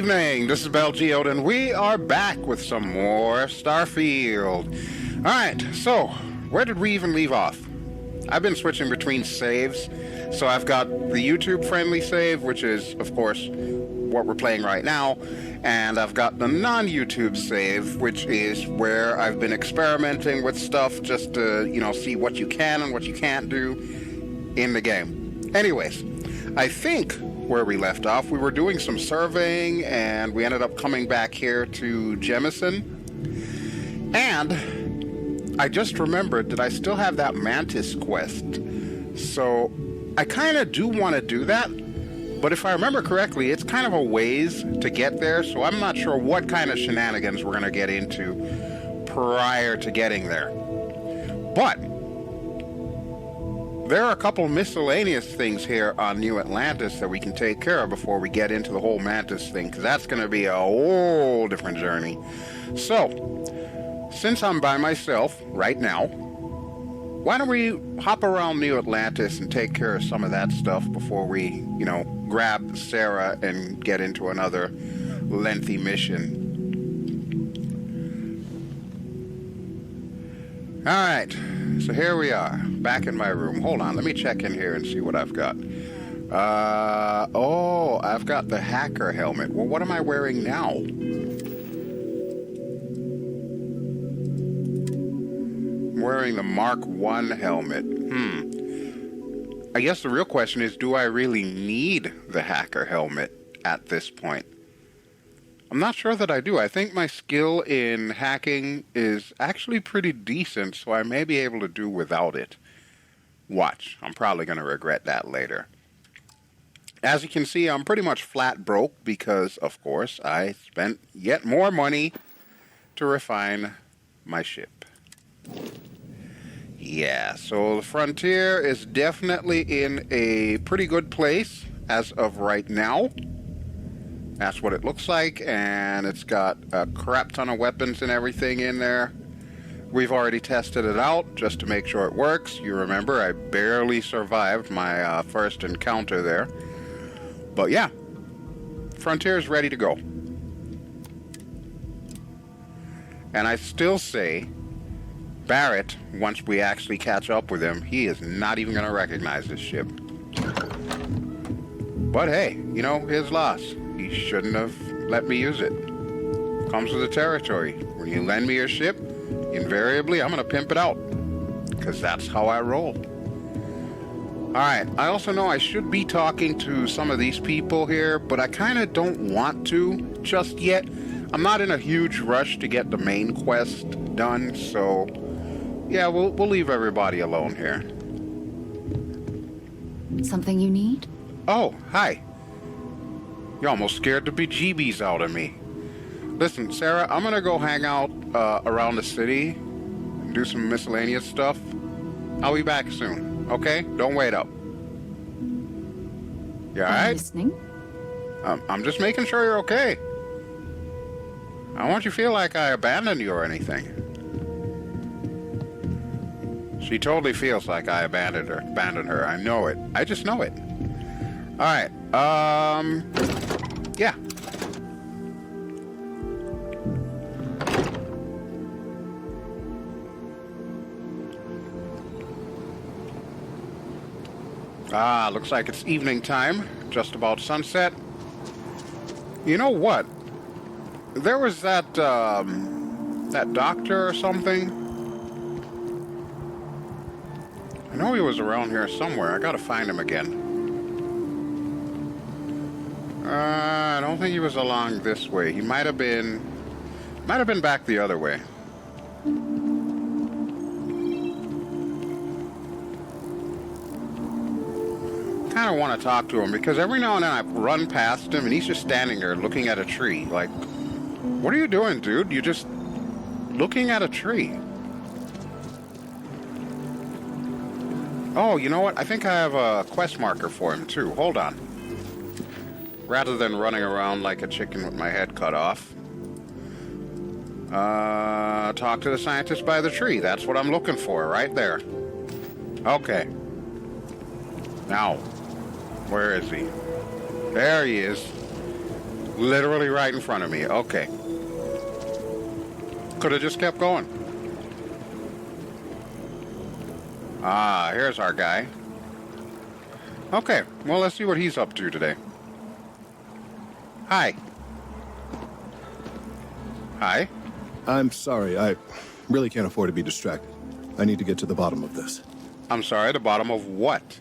evening. This is BelGeode, and we are back with some more Starfield. Alright, so, where did we even leave off? I've been switching between saves. So I've got the YouTube-friendly save, which is, of course, what we're playing right now. And I've got the non-YouTube save, which is where I've been experimenting with stuff just to, see what you can and what you can't do in the game. Anyways, I think where we left off, we were doing some surveying, and we ended up coming back here to Jemison. And I just remembered that I still have that Mantis quest. So I kind of do want to do that, but if I remember correctly, it's kind of a ways to get there, so I'm not sure what kind of shenanigans we're going to get into prior to getting there. But there are a couple miscellaneous things here on New Atlantis that we can take care of before we get into the whole Mantis thing, because that's going to be a whole different journey. So, since I'm by myself right now, why don't we hop around New Atlantis and take care of some of that stuff before we, grab Sarah and get into another lengthy mission. Alright, so here we are, back in my room. Hold on, let me check in here and see what I've got. I've got the hacker helmet. Well, what am I wearing now? I'm wearing the Mark I helmet. I guess the real question is, do I really need the hacker helmet at this point? I'm not sure that I do. I think my skill in hacking is actually pretty decent, so I may be able to do without it. Watch. I'm probably going to regret that later. As you can see, I'm pretty much flat broke because, of course, I spent yet more money to refine my ship. Yeah, so the Frontier is definitely in a pretty good place as of right now. That's what it looks like, and it's got a crap ton of weapons and everything in there. We've already tested it out just to make sure it works. You remember, I barely survived my first encounter there. But yeah, Frontier is ready to go. And I still say, Barrett, once we actually catch up with him, he is not even going to recognize this ship. But hey, his loss. He shouldn't have let me use it. Comes with the territory. When you lend me your ship, invariably I'm going to pimp it out. Because that's how I roll. Alright, I also know I should be talking to some of these people here, but I kind of don't want to just yet. I'm not in a huge rush to get the main quest done, so yeah, we'll leave everybody alone here. Something you need? Oh, hi. You almost scared the bejeebies out of me. Listen, Sarah, I'm gonna go hang out around the city and do some miscellaneous stuff. I'll be back soon, okay? Don't wait up. You alright? I'm listening. I'm just making sure you're okay. I don't want you to feel like I abandoned you or anything. She totally feels like I abandoned her. I know it. I just know it. Alright, yeah. Looks like it's evening time, just about sunset. You know what? There was that doctor or something. I know he was around here somewhere. I gotta find him again. I don't think he was along this way. He might have been back the other way. Kind of want to talk to him because every now and then I run past him and he's just standing there looking at a tree. Like, what are you doing, dude? You're just looking at a tree. Oh, you know what? I think I have a quest marker for him too. Hold on. Rather than running around like a chicken with my head cut off. Talk to the scientist by the tree. That's what I'm looking for, right there. Okay. Now, where is he? There he is. Literally right in front of me. Okay. Could have just kept going. Ah, here's our guy. Okay, well, let's see what he's up to today. Hi. Hi. I'm sorry, I really can't afford to be distracted. I need to get to the bottom of this. I'm sorry, the bottom of what?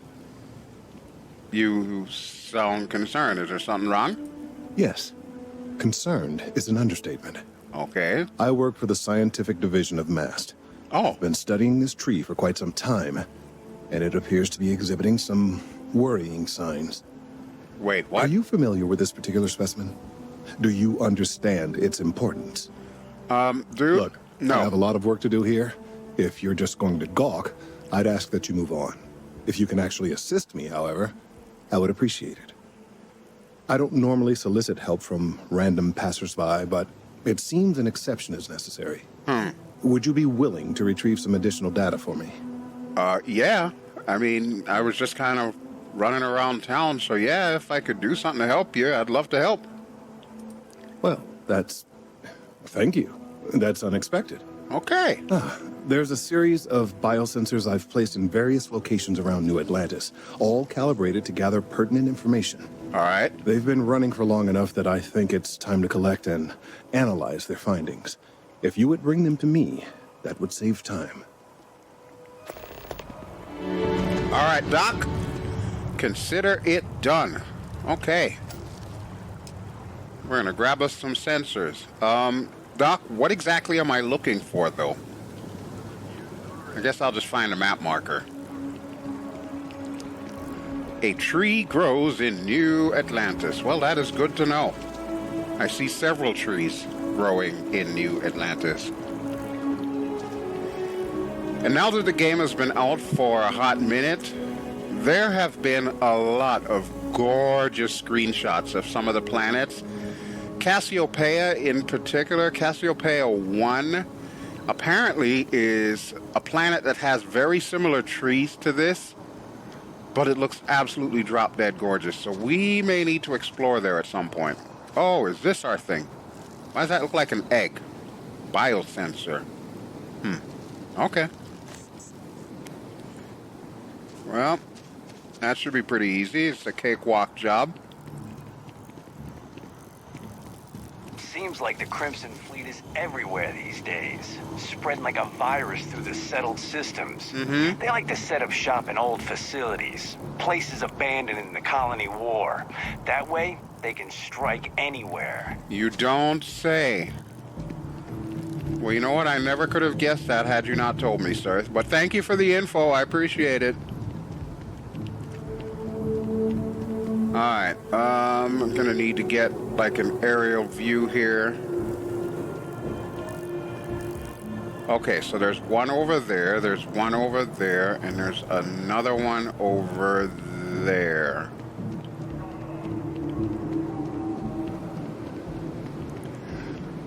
You sound concerned. Is there something wrong? Yes. Concerned is an understatement. Okay. I work for the scientific division of MAST. Oh. I've been studying this tree for quite some time, and it appears to be exhibiting some worrying signs. Wait, what? Are you familiar with this particular specimen? Do you understand its importance? Dude? Look, no. I have a lot of work to do here. If you're just going to gawk, I'd ask that you move on. If you can actually assist me, however, I would appreciate it. I don't normally solicit help from random passersby, but it seems an exception is necessary. Would you be willing to retrieve some additional data for me? Yeah. I mean, I was just kind of running around town, so yeah, if I could do something to help you, I'd love to help. Well, thank you. That's unexpected. Okay. There's a series of biosensors I've placed in various locations around New Atlantis, all calibrated to gather pertinent information. All right. They've been running for long enough that I think it's time to collect and analyze their findings. If you would bring them to me, that would save time. All right, Doc. Consider it done. Okay. We're gonna grab us some sensors. Doc, what exactly am I looking for, though? I guess I'll just find a map marker. A tree grows in New Atlantis. Well, that is good to know. I see several trees growing in New Atlantis. And now that the game has been out for a hot minute, there have been a lot of gorgeous screenshots of some of the planets. Cassiopeia in particular, Cassiopeia 1, apparently is a planet that has very similar trees to this, but it looks absolutely drop-dead gorgeous, so we may need to explore there at some point. Oh, is this our thing? Why does that look like an egg? Biosensor. Okay. Well, that should be pretty easy. It's a cakewalk job. Seems like the Crimson Fleet is everywhere these days, spreading like a virus through the settled systems. They like to set up shop in old facilities, places abandoned in the colony war. That way, they can strike anywhere. You don't say. Well, you know what? I never could have guessed that had you not told me, sir. But thank you for the info. I appreciate it. Alright, I'm gonna need to get like an aerial view here. Okay, so there's one over there, there's one over there, and there's another one over there.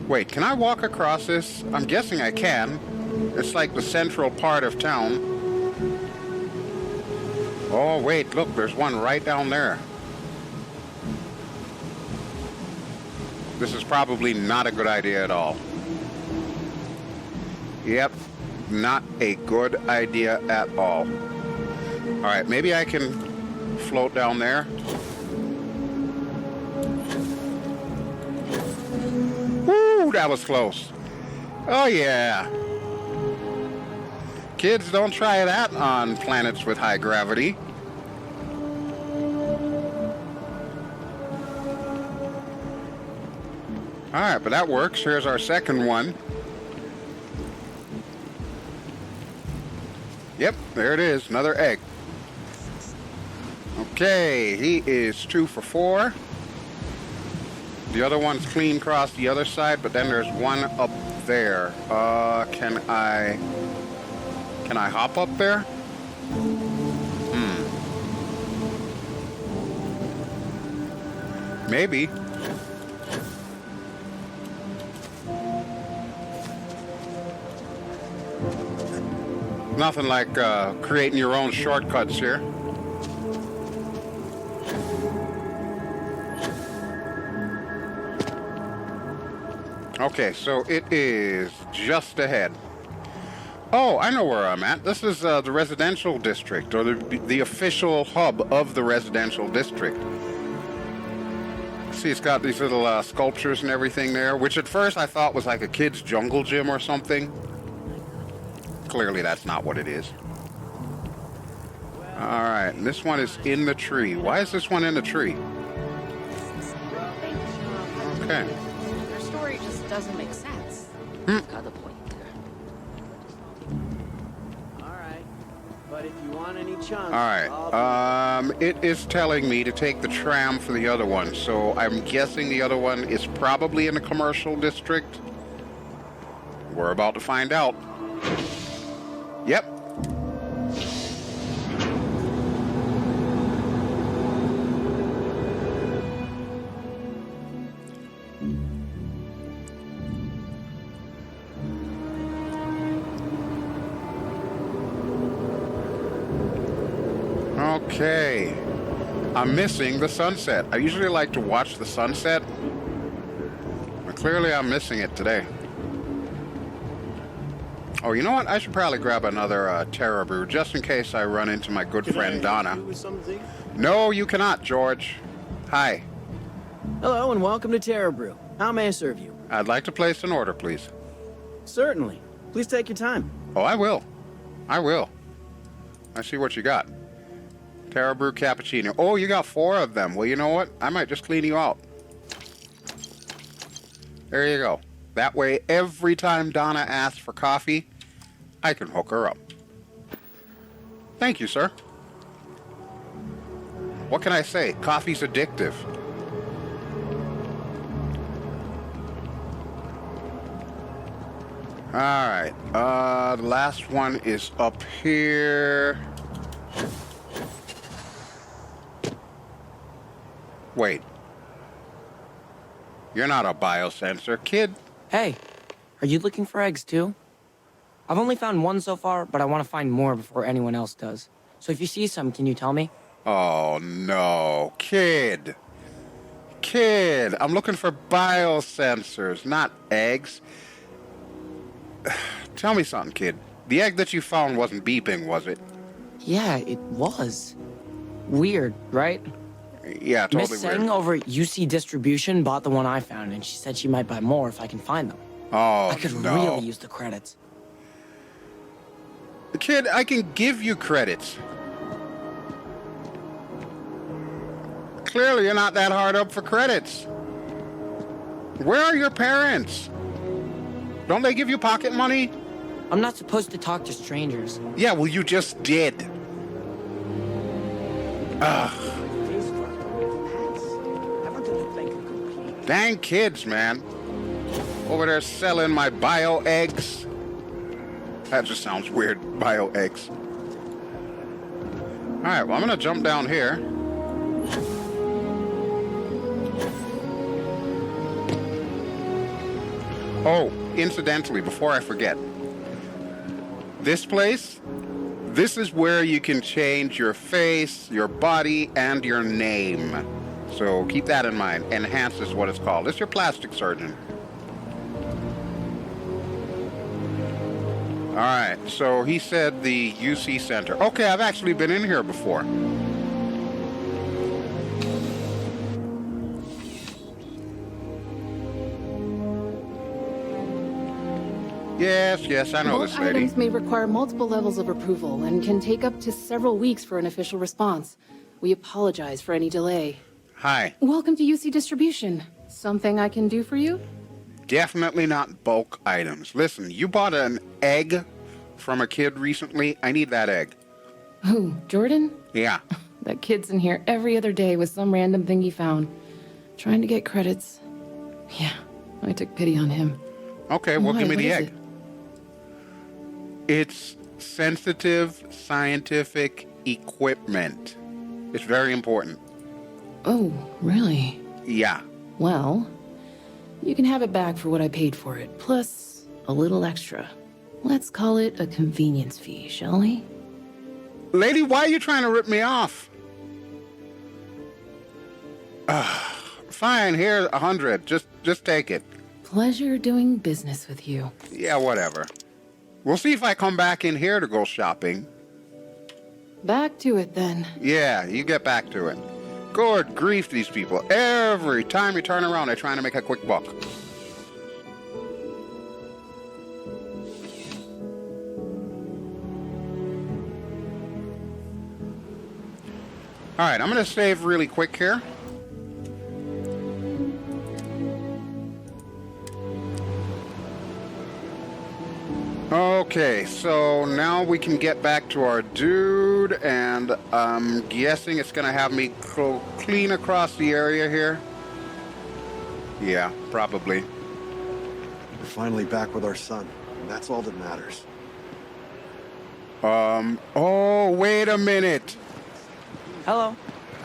Wait, can I walk across this? I'm guessing I can. It's like the central part of town. Oh, wait, look, there's one right down there. This is probably not a good idea at all. Yep, not a good idea at all. Alright, maybe I can float down there. Woo, that was close. Oh yeah. Kids, don't try that on planets with high gravity. Alright, but that works. Here's our second one. Yep, there it is. Another egg. Okay, he is 2 for 4. The other one's clean across the other side, but then there's one up there. Can I hop up there? Maybe. Nothing like creating your own shortcuts here. Okay, so it is just ahead. Oh, I know where I'm at. This is the residential district, or the official hub of the residential district. See, it's got these little sculptures and everything there, which at first I thought was like a kid's jungle gym or something. Clearly that's not what it is. Alright, and this one is in the tree. Why is this one in the tree? Okay. Their story just doesn't make sense. Got the point there. Alright. But if you want any chunks, Alright. It is telling me to take the tram for the other one, so I'm guessing the other one is probably in the commercial district. We're about to find out. Yep. Okay. I'm missing the sunset. I usually like to watch the sunset, but clearly I'm missing it today. Oh, you know what? I should probably grab another Terra Brew just in case I run into my good friend Donna. No, you cannot, George. Hi. Hello and welcome to Terra Brew. How may I serve you? I'd like to place an order, please. Certainly. Please take your time. Oh, I will. I will. I see what you got. Terra Brew Cappuccino. Oh, you got 4 of them. Well, you know what? I might just clean you out. There you go. That way, every time Donna asks for coffee, I can hook her up. Thank you, sir. What can I say? Coffee's addictive. Alright, the last one is up here. Wait. You're not a biosensor, kid. Hey, are you looking for eggs too? I've only found one so far, but I want to find more before anyone else does. So if you see some, can you tell me? Oh, no. Kid. Kid, I'm looking for biosensors, not eggs. Tell me something, kid. The egg that you found wasn't beeping, was it? Yeah, it was. Weird, right? Yeah, totally Miss Seng weird. over at UC Distribution bought the one I found, and she said she might buy more if I can find them. Oh, I could no. really use the credits. Kid, I can give you credits. Clearly, you're not that hard up for credits. Where are your parents? Don't they give you pocket money? I'm not supposed to talk to strangers. Yeah, well, you just did. Ugh. Dang kids, man. Over there selling my bio eggs. That just sounds weird, bio eggs. Alright, well, I'm gonna jump down here. Oh, incidentally, before I forget. This place, this is where you can change your face, your body, and your name. So keep that in mind. Enhance is what it's called. It's your plastic surgeon. Alright, so he said the UC Center. Okay, I've actually been in here before. Yes, I know this Bulk lady. items may require multiple levels of approval and can take up to several weeks for an official response. We apologize for any delay. Hi. Welcome to UC Distribution. Something I can do for you? Definitely not bulk items. Listen, you bought an egg from a kid recently. I need that egg. Who, Jordan? Yeah. That kid's in here every other day with some random thing he found. Trying to get credits. Yeah, I took pity on him. Okay, well, Why? give me What the is egg. it? It's sensitive scientific equipment. It's very important. Oh, really? Yeah. Well, you can have it back for what I paid for it, plus a little extra. Let's call it a convenience fee, shall we? Lady, why are you trying to rip me off? Fine, here's 100. Just take it. Pleasure doing business with you. Yeah, whatever. We'll see if I come back in here to go shopping. Back to it then. Yeah, you get back to it. Good grief, these people. Every time you turn around, they're trying to make a quick buck. Alright, I'm going to save really quick here. Okay, so now we can get back to our dude, and I'm guessing it's going to have me go clean across the area here. Yeah, probably. We're finally back with our son, and that's all that matters. Oh, wait a minute. Hello.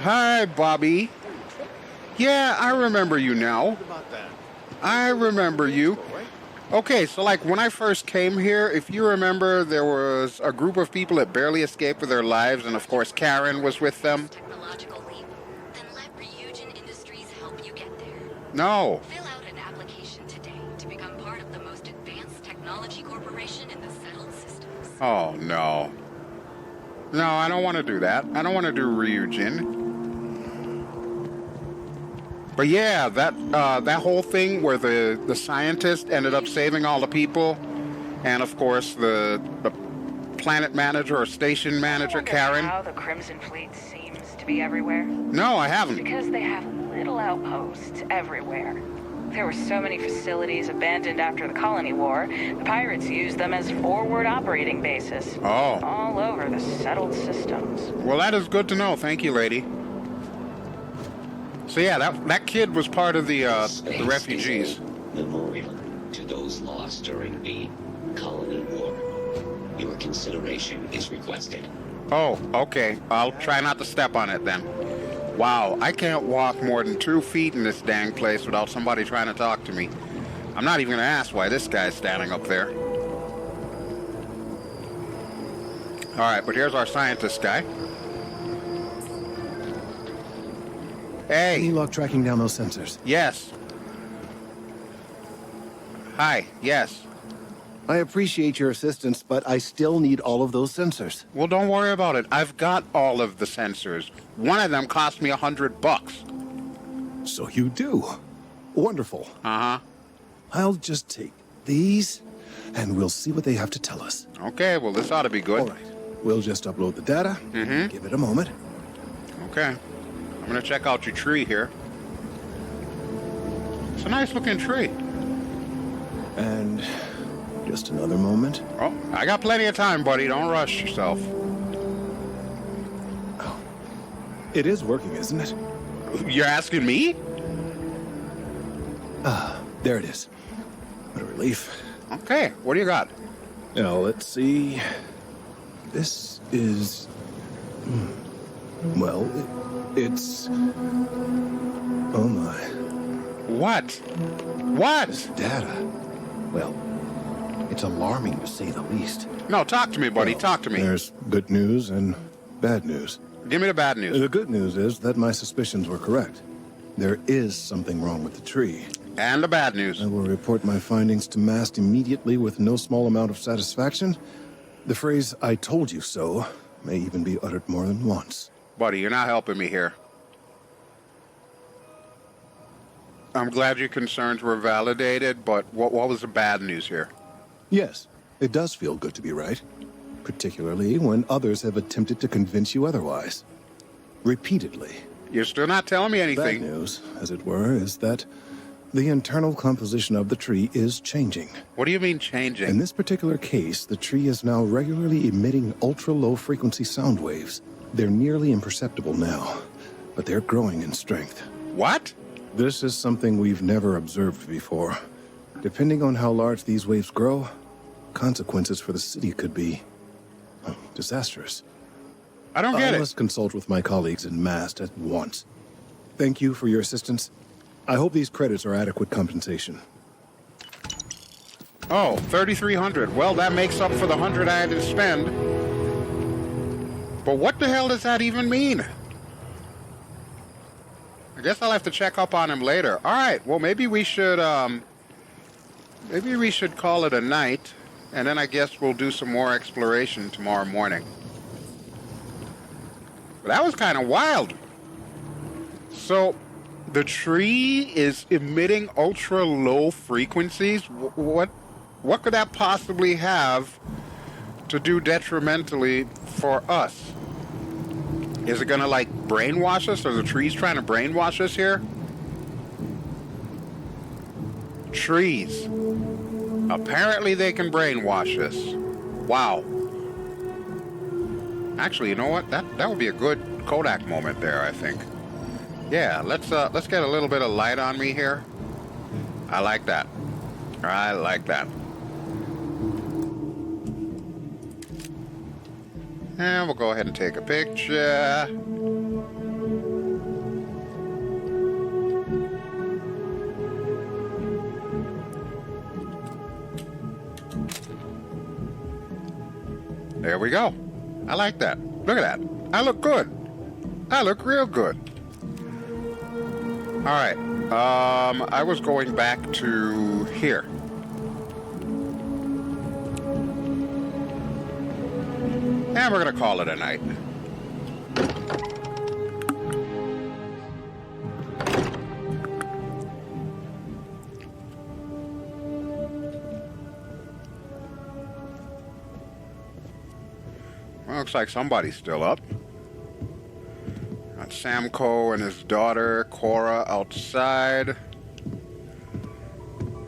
Hi, Bobby. Yeah, I remember you now. I remember you. Okay, so like when I first came here, if you remember, there was a group of people that barely escaped with their lives, and of course Karen was with them. Technological leap. Then let Ryujin Industries help you get there. No. Fill out an application today to become part of the most advanced technology corporation in the settled systems. Oh, no. No, I don't want to do that. I don't want to do Ryujin. But yeah, that whole thing where the scientist ended up saving all the people, and of course the planet manager or station manager, Karen. How the Crimson Fleet seems to be everywhere? No, I haven't. Because they have little outposts everywhere. There were so many facilities abandoned after the colony war, the pirates used them as forward operating bases. Oh. All over the settled systems. Well, that is good to know. Thank you, lady. So yeah, that kid was part of the refugees. Memorial to those lost during the colony war. Your consideration is requested. Oh, okay. I'll try not to step on it then. Wow, I can't walk more than 2 feet in this dang place without somebody trying to talk to me. I'm not even going to ask why this guy's standing up there. Alright, but here's our scientist guy. Hey! Any luck tracking down those sensors? Yes. Hi, yes. I appreciate your assistance, but I still need all of those sensors. Well, don't worry about it. I've got all of the sensors. One of them cost me $100. So you do. Wonderful. Uh-huh. I'll just take these, and we'll see what they have to tell us. Okay, well, this ought to be good. All right. We'll just upload the data. Mm-hmm. Give it a moment. Okay. I'm going to check out your tree here. It's a nice-looking tree. And just another moment. Oh, I got plenty of time, buddy. Don't rush yourself. Oh. It is working, isn't it? You're asking me? Ah, there it is. What a relief. Okay, what do you got? Now, let's see. This is... Well, it's... Oh, my. What? What? This data. Well, it's alarming to say the least. No, talk to me, buddy. Well, talk to me. There's good news and bad news. Give me the bad news. The good news is that my suspicions were correct. There is something wrong with the tree. And the bad news. I will report my findings to Mast immediately with no small amount of satisfaction. The phrase, "I told you so," may even be uttered more than once. Buddy, you're not helping me here. I'm glad your concerns were validated, but what was the bad news here? Yes, it does feel good to be right. Particularly when others have attempted to convince you otherwise. Repeatedly. You're still not telling me Bad anything. news, as it were, is that the internal composition of the tree is changing. What do you mean changing? In this particular case, the tree is now regularly emitting ultra-low frequency sound waves. They're nearly imperceptible now, but they're growing in strength. What? This is something we've never observed before. Depending on how large these waves grow, consequences for the city could be disastrous. I don't get I it. must consult with my colleagues in Mast at once. Thank you for your assistance. I hope these credits are adequate compensation. Oh, 3,300. Well, that makes up for the 100 I had to spend. But what the hell does that even mean? I guess I'll have to check up on him later. All right, well, maybe we should maybe we should call it a night, and then I guess we'll do some more exploration tomorrow morning. But that was kind of wild. So, the tree is emitting ultra-low frequencies? What could that possibly have to do detrimentally for us? Is it gonna, like, brainwash us? Are the trees trying to brainwash us here? Trees. Apparently they can brainwash us. Wow. Actually, you know what? That would be a good Kodak moment there, I think. Yeah, let's get a little bit of light on me here. I like that. I like that. And we'll go ahead and take a picture. There we go. I like that. Look at that. I look good. I look real good. All right. I was going back to here. And we're going to call it a night. Well, looks like somebody's still up. Got Samco and his daughter, Cora, outside.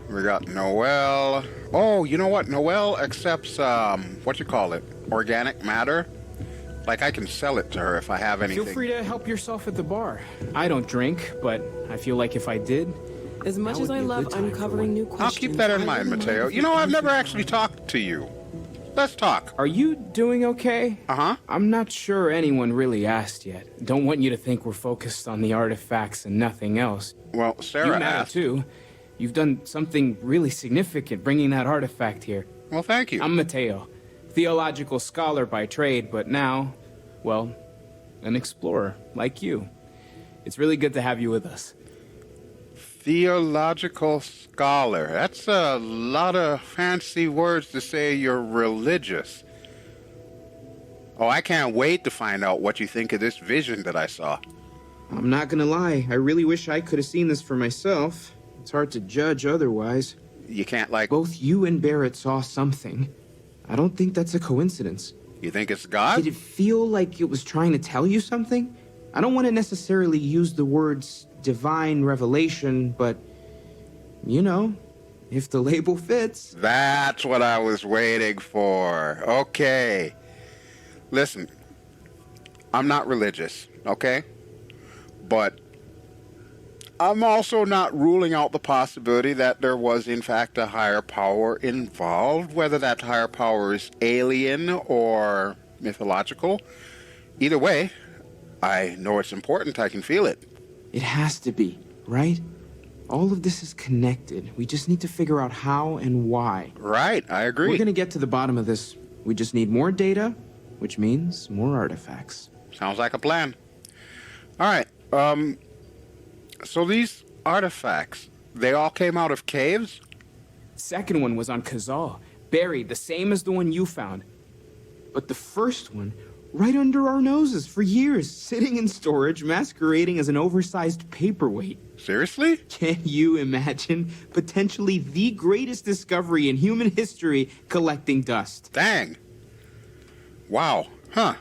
We got Noel. Oh, you know what? Noel accepts, organic matter. Like, I can sell it to her if I have anything. Feel free to help yourself at the bar. I don't drink, but I feel like if I did... As much as I love uncovering new questions... I'll keep that in mind, Mateo. You know, I've never actually talked to you. Let's talk. Are you doing okay? Uh-huh. I'm not sure anyone really asked yet. Don't want you to think we're focused on the artifacts and nothing else. Well, Sarah you matter asked. too. You've done something really significant bringing that artifact here. Well, thank you. I'm Mateo, theological scholar by trade, but now, well, an explorer like you. It's really good to have you with us. Theological scholar. That's a lot of fancy words to say you're religious. Oh, I can't wait to find out what you think of this vision that I saw. I'm not gonna lie, I really wish I could have seen this for myself. It's hard to judge otherwise. You can't, like... Both you and Barrett saw something. I don't think that's a coincidence. You think it's God? Did it feel like it was trying to tell you something? I don't want to necessarily use the words divine revelation, but, you know, if the label fits. That's what I was waiting for. Okay. Listen, I'm not religious, okay? But I'm also not ruling out the possibility that there was, in fact, a higher power involved, whether that higher power is alien or mythological. Either way, I know it's important. I can feel it. It has to be, right? All of this is connected. We just need to figure out how and why. Right, I agree. We're gonna get to the bottom of this. We just need more data, which means more artifacts. Sounds like a plan. All right, so these artifacts, they all came out of caves? Second one was on Kazal, buried, the same as the one you found. But the first one, right under our noses for years, sitting in storage, masquerading as an oversized paperweight. Seriously? Can you imagine? Potentially the greatest discovery in human history, collecting dust. Dang. Wow. Huh.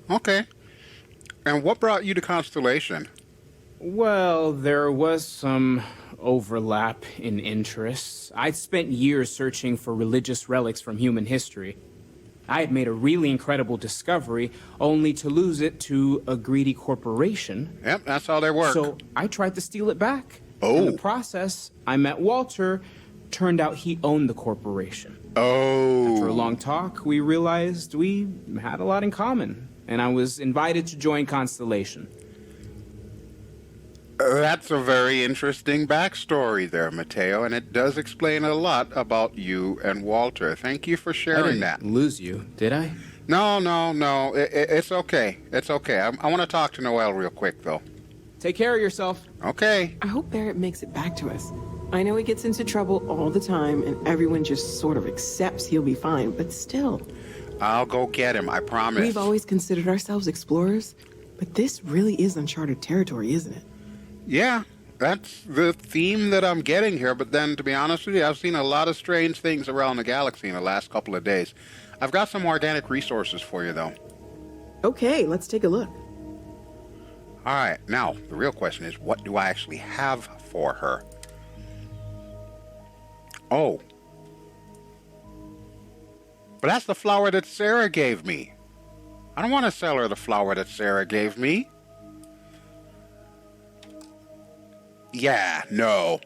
Okay. And what brought you to Constellation? Well, there was some overlap in interests. I'd spent years searching for religious relics from human history. I had made a really incredible discovery, only to lose it to a greedy corporation. Yep, that's how they work. So I tried to steal it back. Oh. In the process, I met Walter. Turned out he owned the corporation. Oh. After a long talk, we realized we had a lot in common, and I was invited to join Constellation. That's a very interesting backstory there, Mateo, and it does explain a lot about you and Walter. Thank you for sharing that. Lose you, did I? No. It's okay. It's okay. I want to talk to Noel real quick, though. Take care of yourself. Okay. I hope Barrett makes it back to us. I know he gets into trouble all the time, and everyone just sort of accepts he'll be fine, but still. I'll go get him, I promise. We've always considered ourselves explorers, but this really is uncharted territory, isn't it? Yeah, that's the theme that I'm getting here, but then, to be honest with you, I've seen a lot of strange things around the galaxy in the last couple of days. I've got some organic resources for you, though. Okay, let's take a look. All right, now, the real question is, what do I actually have for her? Oh. But that's the flower that Sarah gave me. I don't want to sell her the flower that Sarah gave me. Yeah, no.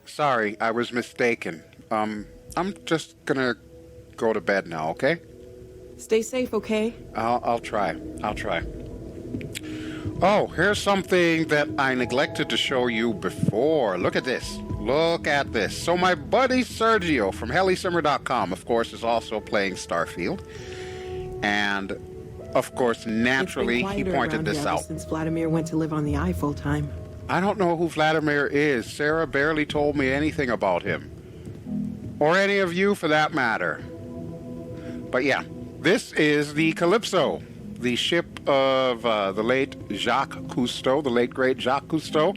Sorry, I was mistaken. I'm just gonna go to bed now, okay? Stay safe, okay? I'll try. I'll try. Oh, here's something that I neglected to show you before. Look at this. Look at this. So my buddy Sergio from HeliSimmer.com, of course, is also playing Starfield. And, of course, naturally, he pointed this out. Since Vladimir went to live on the Eye full time. I don't know who Vladimir is. Sarah barely told me anything about him. Or any of you, for that matter. But yeah, this is the Calypso, the ship of the late Jacques Cousteau, the late great Jacques Cousteau.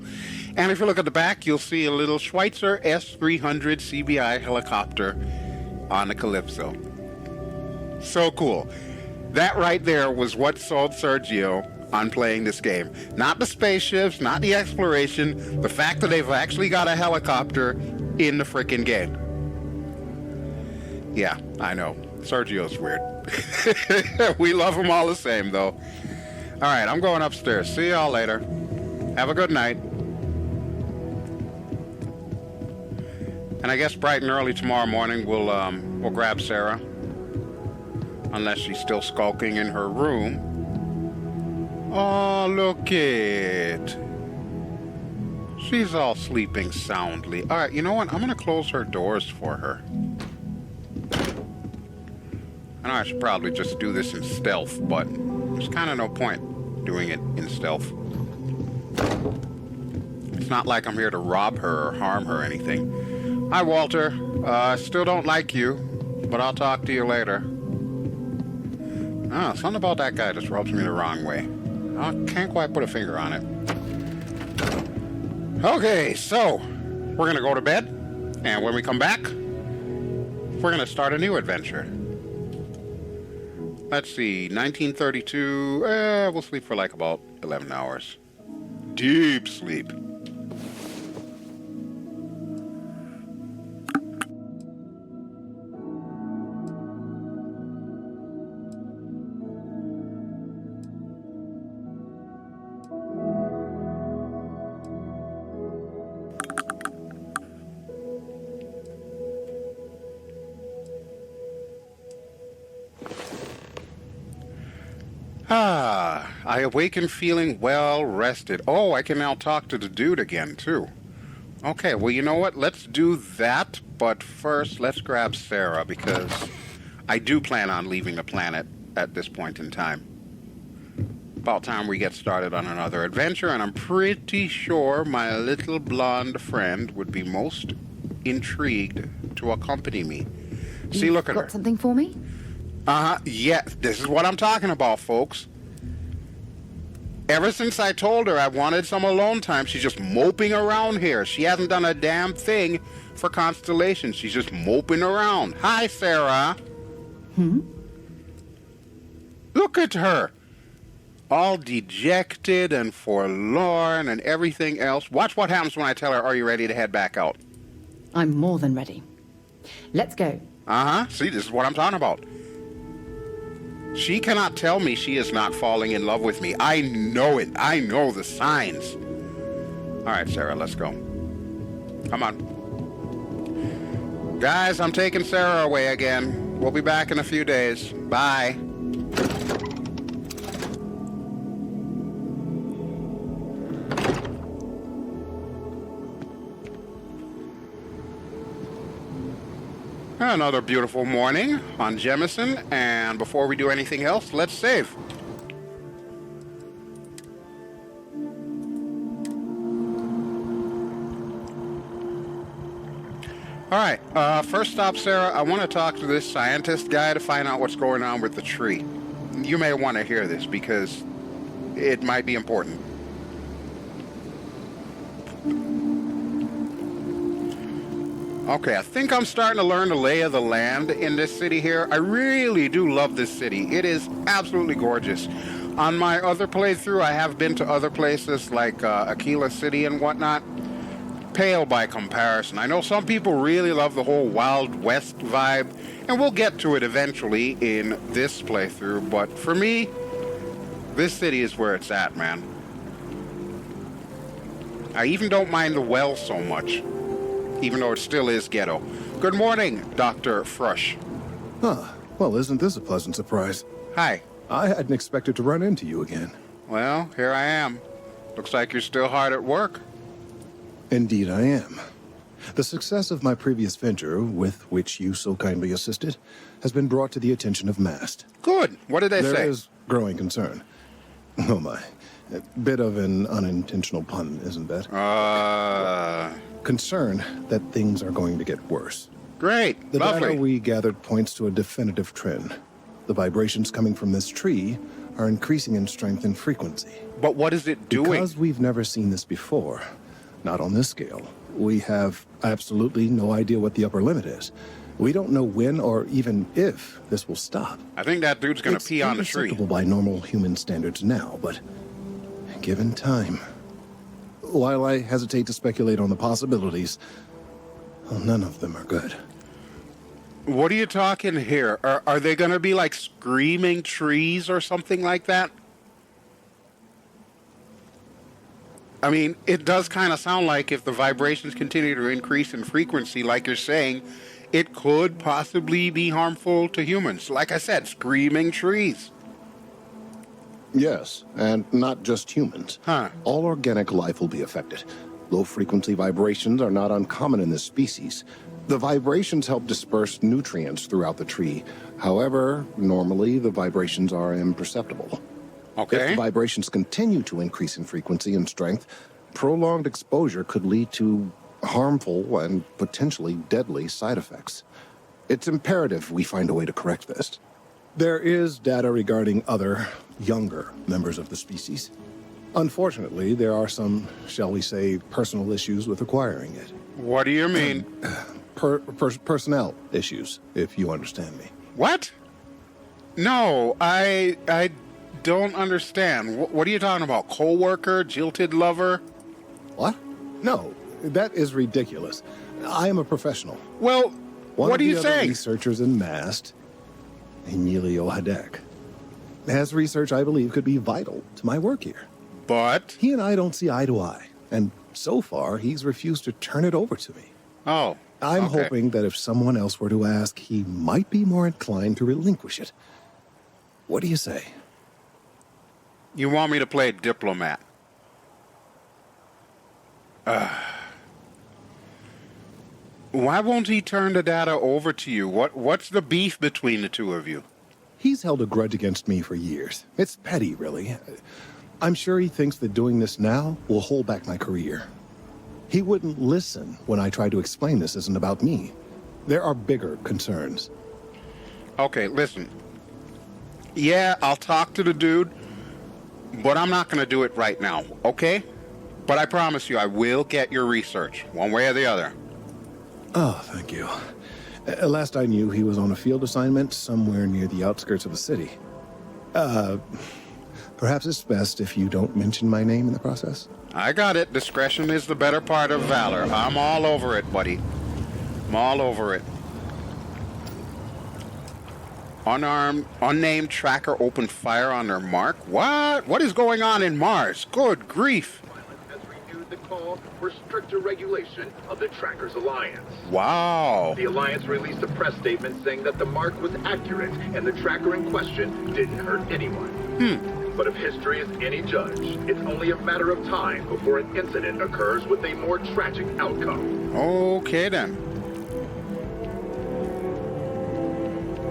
And if you look at the back, you'll see a little Schweitzer S-300 CBI helicopter on the Calypso. So cool. That right there was what sold Sergio on playing this game. Not the spaceships, not the exploration, the fact that they've actually got a helicopter in the frickin' game. Yeah, I know. Sergio's weird. We love him all the same, though. All right, I'm going upstairs. See y'all later. Have a good night. And I guess bright and early tomorrow morning we'll grab Sarah. Unless she's still skulking in her room. Oh, look it. She's all sleeping soundly. All right, you know what? I'm going to close her doors for her. I know I should probably just do this in stealth, but there's kind of no point doing it in stealth. It's not like I'm here to rob her or harm her or anything. Hi, Walter. I still don't like you, but I'll talk to you later. Ah, something about that guy just rubs me the wrong way. I can't quite put a finger on it. Okay, so we're going to go to bed, and when we come back, we're going to start a new adventure. Let's see, 1932, we'll sleep for like about 11 hours. Deep sleep. I awaken feeling well rested. Oh, I can now talk to the dude again, too. Okay, well, you know what? Let's do that, but first, let's grab Sarah, because I do plan on leaving the planet at this point in time. About time we get started on another adventure, and I'm pretty sure my little blonde friend would be most intrigued to accompany me. See, look at her. Got something for me? Yeah, this is what I'm talking about, folks. Ever since I told her I wanted some alone time, she's just moping around here. She hasn't done a damn thing for Constellation. She's just moping around. Hi, Sarah. Look at her. All dejected and forlorn and everything else. Watch what happens when I tell her, are you ready to head back out? I'm more than ready. Let's go. See, this is what I'm talking about. She cannot tell me she is not falling in love with me. I know it. I know the signs. All right, Sarah, let's go. Come on. Guys, I'm taking Sarah away again. We'll be back in a few days. Bye. Another beautiful morning on Jemison, and before we do anything else, let's save. Alright, first stop, Sarah, I want to talk to this scientist guy to find out what's going on with the tree. You may want to hear this because it might be important. Okay, I think I'm starting to learn the lay of the land in this city here. I really do love this city. It is absolutely gorgeous. On my other playthrough, I have been to other places like Aquila City and whatnot. Pale by comparison. I know some people really love the whole Wild West vibe, and we'll get to it eventually in this playthrough, but for me, this city is where it's at, man. I even don't mind the well so much, even though it still is ghetto. Good morning, Dr. Frush. Huh. Well, isn't this a pleasant surprise? Hi. I hadn't expected to run into you again. Well, here I am. Looks like you're still hard at work. Indeed I am. The success of my previous venture, with which you so kindly assisted, has been brought to the attention of Mast. Good. What did they say? There is growing concern. Oh my. A bit of an unintentional pun, isn't that? Concern that things are going to get worse. Great. The Lovely. data we gathered points to a definitive trend. The vibrations coming from this tree are increasing in strength and frequency. But what is it doing? Because we've never seen this before, not on this scale, we have absolutely no idea what the upper limit is. We don't know when or even if this will stop. I think that dude's gonna pee on the tree. It's acceptable by normal human standards now, but given time. While I hesitate to speculate on the possibilities, well, none of them are good. What are you talking here? Are they gonna be like screaming trees or something like that? I mean, it does kind of sound like if the vibrations continue to increase in frequency, like you're saying, it could possibly be harmful to humans. Like I said, screaming trees. Yes, and not just humans. Huh. All organic life will be affected. Low-frequency vibrations are not uncommon in this species. The vibrations help disperse nutrients throughout the tree. However, normally the vibrations are imperceptible. Okay. If the vibrations continue to increase in frequency and strength, prolonged exposure could lead to harmful and potentially deadly side effects. It's imperative we find a way to correct this. There is data regarding other, younger members of the species. Unfortunately, there are some, shall we say, personal issues with acquiring it. What do you mean? Personnel issues, if you understand me. What? No, I don't understand. What are you talking about? Co-worker? Jilted lover? What? No, that is ridiculous. I am a professional. Well, what are you One of the other saying? researchers in MAST, Emilio Hadek, has research I believe could be vital to my work here. But? He and I don't see eye to eye, and so far he's refused to turn it over to me. Oh, I'm okay. hoping that if someone else were to ask, he might be more inclined to relinquish it. What do you say? You want me to play diplomat? Why won't he turn the data over to you? What's the beef between the two of you? He's held a grudge against me for years. It's petty, really. I'm sure he thinks that doing this now will hold back my career. He wouldn't listen when I tried to explain this isn't about me. There are bigger concerns. Okay, listen. Yeah, I'll talk to the dude, but I'm not going to do it right now, okay? But I promise you, I will get your research, one way or the other. Oh, thank you. Last I knew, he was on a field assignment somewhere near the outskirts of the city. Perhaps it's best if you don't mention my name in the process? I got it. Discretion is the better part of valor. I'm all over it, buddy. I'm all over it. Unarmed, unnamed tracker opened fire on their mark? What? What is going on in Mars? Good grief. Has renewed the call for stricter regulation of the Trackers Alliance. Wow. The Alliance released a press statement saying that the mark was accurate and the tracker in question didn't hurt anyone. But if history is any judge, it's only a matter of time before an incident occurs with a more tragic outcome. Okay then.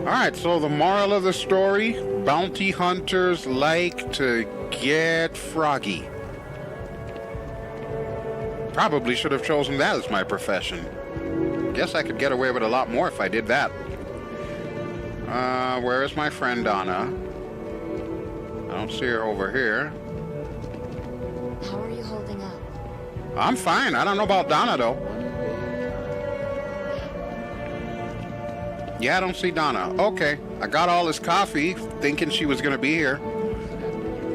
Alright, so the moral of the story, bounty hunters like to get froggy. Probably should have chosen that as my profession. guess I could get away with a lot more if I did that. Where is my friend Donna? I don't see her over here. How are you holding up? I'm fine. I don't know about Donna, though. Yeah, I don't see Donna. Okay. I got all this coffee thinking she was going to be here.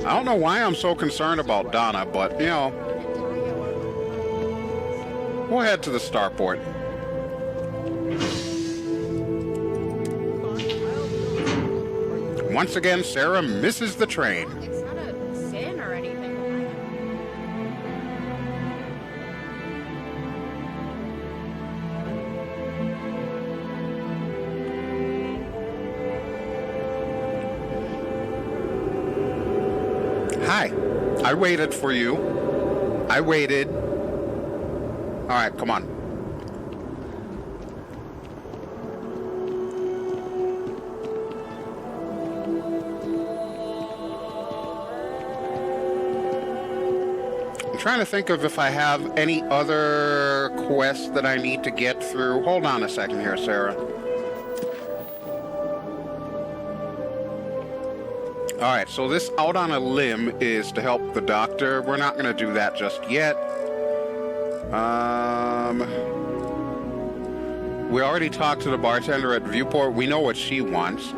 I don't know why I'm so concerned about Donna, but, you know. We'll head to the starport. Once again, Sarah misses the train. It's not a sin or anything. Hi. I waited for you. I waited. All right, come on. I'm trying to think of if I have any other quests that I need to get through. Hold on a second here, Sarah. All right, so this out on a limb is to help the doctor. We're not going to do that just yet. We already talked to the bartender at Viewport. We know what she wants.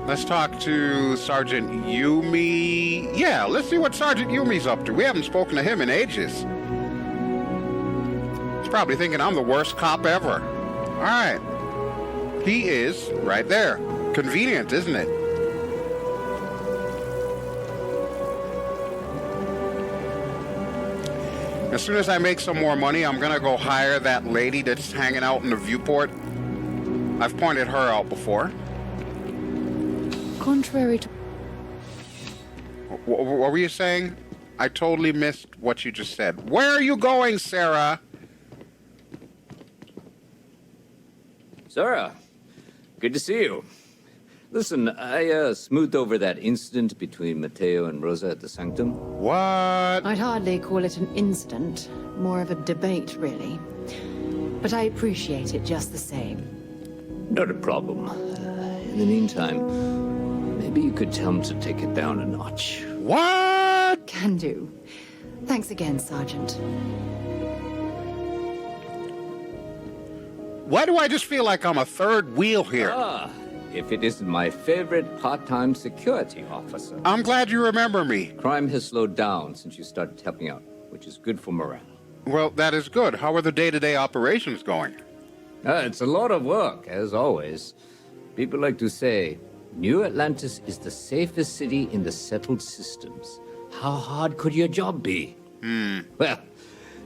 Let's talk to Sergeant Yumi. Yeah, let's see what Sergeant Yumi's up to. We haven't spoken to him in ages. He's probably thinking I'm the worst cop ever. All right. He is right there. Convenient, isn't it? As soon as I make some more money, I'm going to go hire that lady that's hanging out in the Viewport. I've pointed her out before. Contrary to... What were you saying? I totally missed what you just said. Where are you going, Sarah? Sarah, good to see you. Listen, I smoothed over that incident between Matteo and Rosa at the Sanctum. What? I'd hardly call it an incident, more of a debate, really. But I appreciate it just the same. Not a problem. In the meantime, maybe you could tell him to take it down a notch. What? Can do. Thanks again, Sergeant. Why do I just feel like I'm a third wheel here? If it isn't my favorite part-time security officer. I'm glad you remember me. Crime has slowed down since you started helping out, which is good for morale. Well, that is good. How are the day-to-day operations going? It's a lot of work, as always. People like to say, New Atlantis is the safest city in the settled systems. How hard could your job be? Well,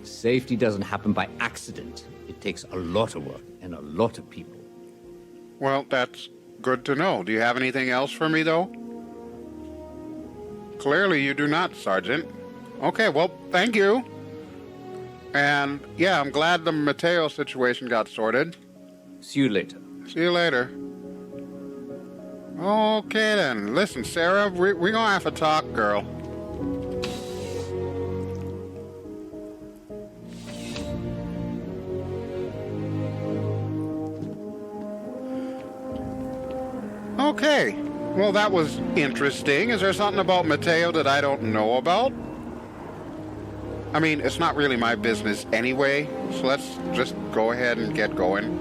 safety doesn't happen by accident. It takes a lot of work and a lot of people. Well, that's good to know. Do you have anything else for me, though? Clearly you do not, Sergeant. Okay, well, thank you. And, yeah, I'm glad the Matteo situation got sorted. See you later. See you later. Okay, then. Listen, Sarah, we're gonna have to talk, girl. Okay. Well, that was interesting. Is there something about Matteo that I don't know about? I mean, it's not really my business anyway, so let's just go ahead and get going.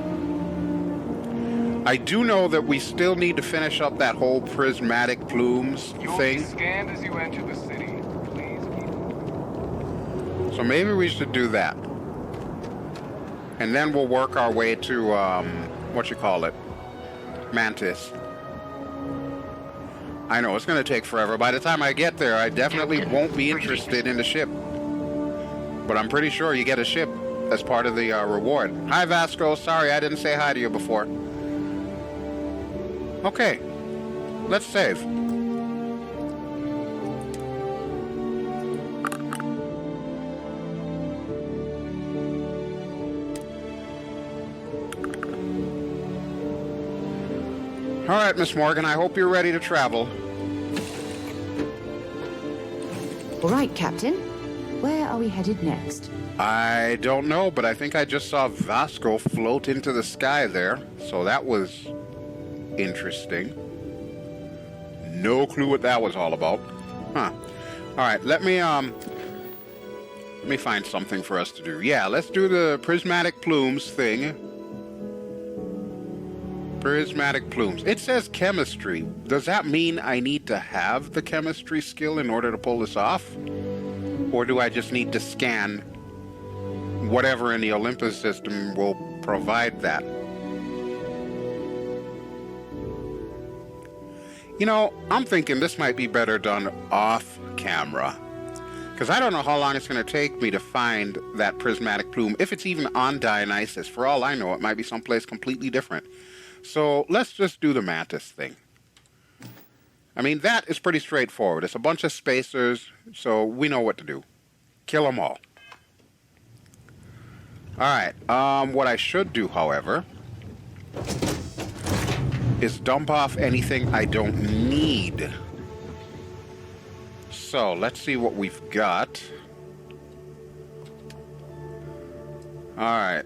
I do know that we still need to finish up that whole prismatic plumes thing. You'll be scanned as you enter the city. Please keep... So maybe we should do that. And then we'll work our way to, Mantis. I know, it's going to take forever. By the time I get there, I definitely won't be interested in the ship. But I'm pretty sure you get a ship as part of the reward. Hi, Vasco. Sorry, I didn't say hi to you before. Okay. Let's save. All right, Miss Morgan, I hope you're ready to travel. All right, Captain. Where are we headed next? I don't know, but I think I just saw Vasco float into the sky there, so that was interesting. No clue what that was all about. Huh. Alright, let me find something for us to do. Yeah, let's do the prismatic plumes thing. Prismatic plumes. It says chemistry. Does that mean I need to have the chemistry skill in order to pull this off? Or do I just need to scan whatever in the Olympus system will provide that? You know, I'm thinking this might be better done off camera. Because I don't know how long it's going to take me to find that prismatic plume, if it's even on Dionysus. For all I know, it might be someplace completely different. So let's just do the Mantis thing. I mean, that is pretty straightforward. It's a bunch of spacers, so we know what to do. Kill them all. Alright, what I should do, however, is dump off anything I don't need. So, let's see what we've got. Alright,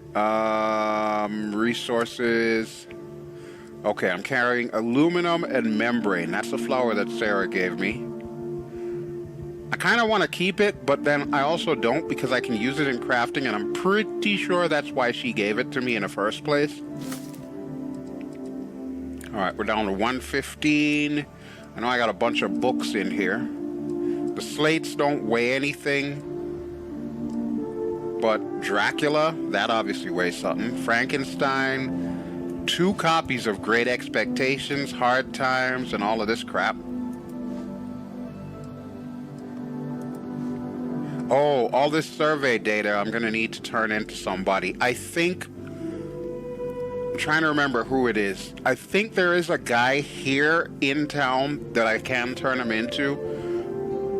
resources. Okay, I'm carrying aluminum and membrane. That's the flower that Sarah gave me. I kind of want to keep it, but then I also don't because I can use it in crafting, and I'm pretty sure that's why she gave it to me in the first place. Alright, we're down to 115. I know I got a bunch of books in here. The slates don't weigh anything. But Dracula, that obviously weighs something. Frankenstein, 2 copies of Great Expectations, Hard Times, and all of this crap. Oh, all this survey data I'm going to need to turn into somebody. I think... I'm trying to remember who it is. I think there is a guy here in town that I can turn him into.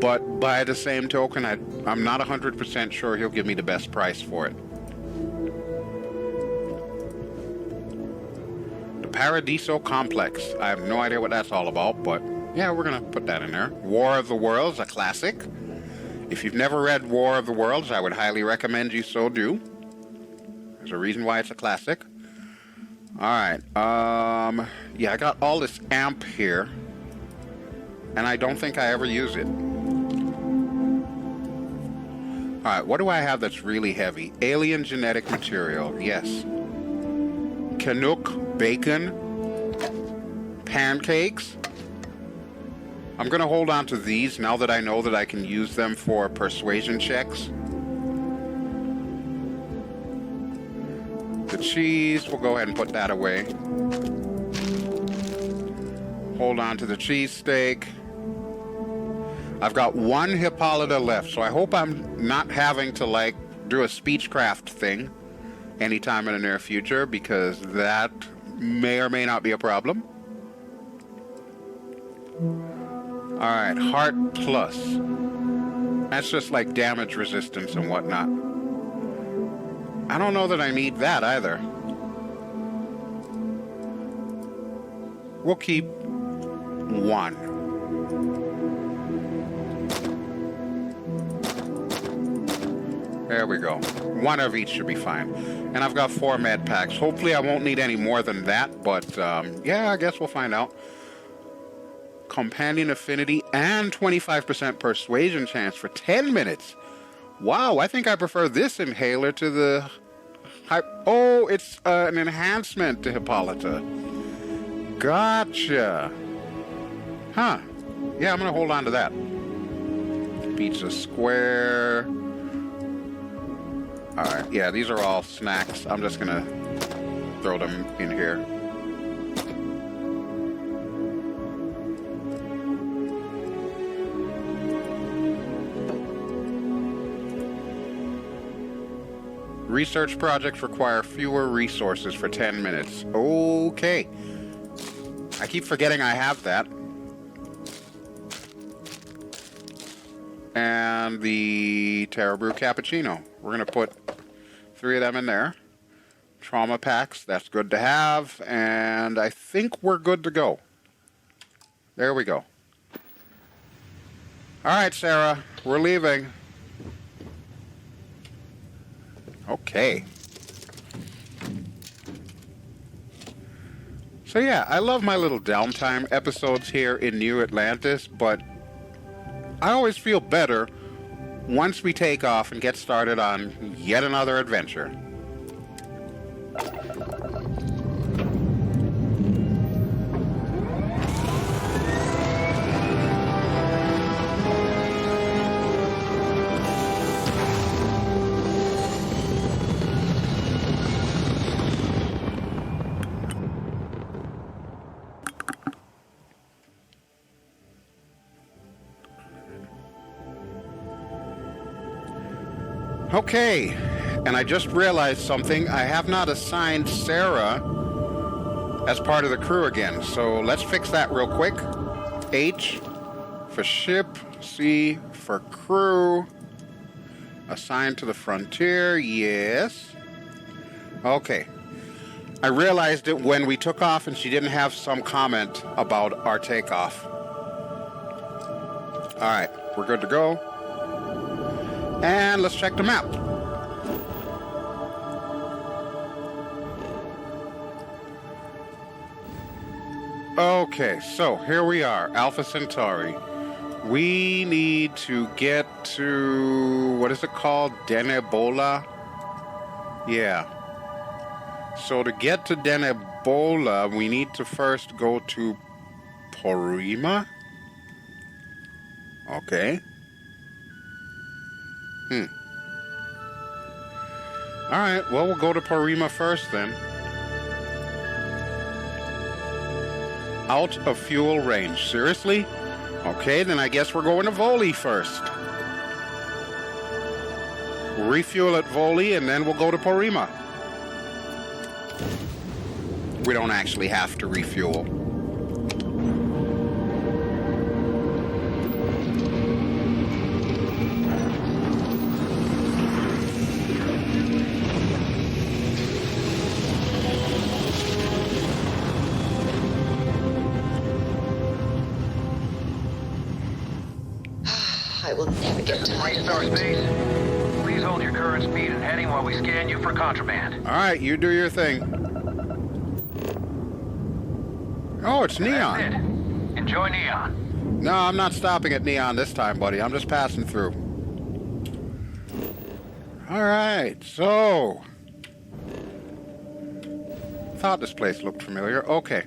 But by the same token, I'm not 100% sure he'll give me the best price for it. The Paradiso Complex. I have no idea what that's all about, but yeah, we're going to put that in there. War of the Worlds, a classic. If you've never read War of the Worlds, I would highly recommend you so do. There's a reason why it's a classic. Alright, yeah, I got all this amp here, and I don't think I ever use it. Alright, what do I have that's really heavy? Alien genetic material, yes. Canuck bacon. Pancakes. I'm gonna hold on to these now that I know that I can use them for persuasion checks. The cheese, we'll go ahead and put that away. Hold on to the cheesesteak. I've got 1 Hippolyta left, so I hope I'm not having to, like, do a speechcraft thing anytime in the near future, because that may or may not be a problem. Alright, Heart Plus. That's just like damage resistance and whatnot. I don't know that I need that either. We'll keep 1. There we go. 1 of each should be fine. And I've got 4 med packs. Hopefully I won't need any more than that, but yeah, I guess we'll find out. Companion affinity and 25% persuasion chance for 10 minutes. Wow, I think I prefer this inhaler to the... Oh, it's an enhancement to Hippolyta. Gotcha. Huh. Yeah, I'm going to hold on to that. Pizza square. Alright, yeah, these are all snacks. I'm just going to throw them in here. Research projects require fewer resources for 10 minutes. Okay. I keep forgetting I have that. And the Terra Brew Cappuccino. We're going to put 3 of them in there. Trauma packs, that's good to have. And I think we're good to go. There we go. All right, Sarah, we're leaving. Okay. So yeah, I love my little downtime episodes here in New Atlantis, but I always feel better once we take off and get started on yet another adventure. Okay, and I just realized something. I have not assigned Sarah as part of the crew again, so let's fix that real quick. H for ship, C for crew. Assigned to the frontier, yes. Okay. I realized it when we took off and she didn't have some comment about our takeoff. Alright, we're good to go. And let's check the map. Okay, so here we are, Alpha Centauri. We need to get to, what is it called? Denebola? Yeah. So to get to Denebola, we need to first go to Porrima? Okay. Alright, well, we'll go to Porrima first then. Out of fuel range. Seriously? Okay, then I guess we're going to Voli first. We'll refuel at Voli and then we'll go to Porrima. We don't actually have to refuel. I will never get tired of Starspace. Please hold your current speed and heading while we scan you for contraband. Alright, you do your thing. Oh, it's Neon. That's it. Enjoy Neon. No, I'm not stopping at Neon this time, buddy. I'm just passing through. Alright, so... thought this place looked familiar. Okay.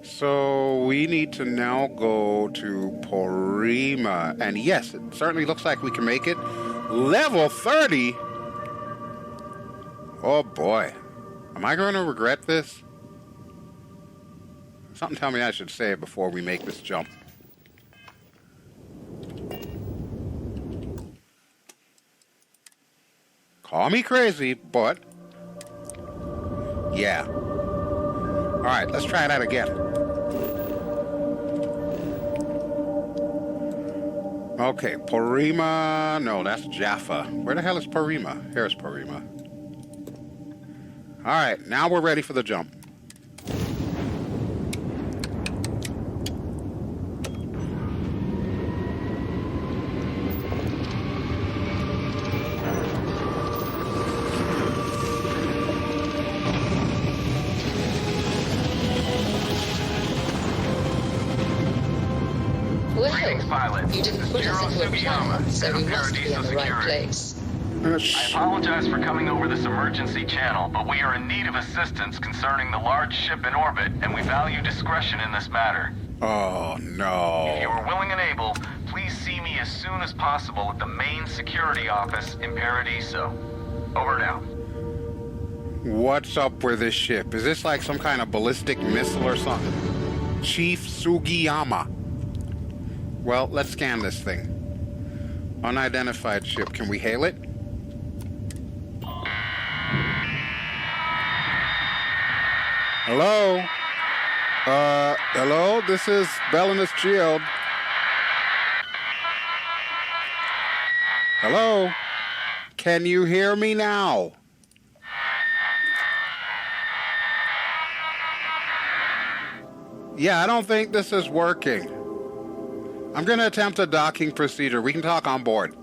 So we need to now go to Porrima. And yes, it certainly looks like we can make it. Level 30? Oh boy. Am I going to regret this? Something tell me I should say it before we make this jump. Call me crazy, but... yeah. Alright, let's try that again. Okay, Porrima... no, that's Jaffa. Where the hell is Porrima? Here's Porrima. Alright, now we're ready for the jump. You didn't put us into a plan, so we must be in the right place. I apologize for coming over this emergency channel, but we are in need of assistance concerning the large ship in orbit, and we value discretion in this matter. Oh, no. If you are willing and able, please see me as soon as possible at the main security office in Paradiso. Over now. What's up with this ship? Is this like some kind of ballistic missile or something? Chief Sugiyama. Well, let's scan this thing. Unidentified ship. Can we hail it? Hello? Hello? This is BelGeode. Hello? Can you hear me now? Yeah, I don't think this is working. I'm going to attempt a docking procedure. We can talk on board.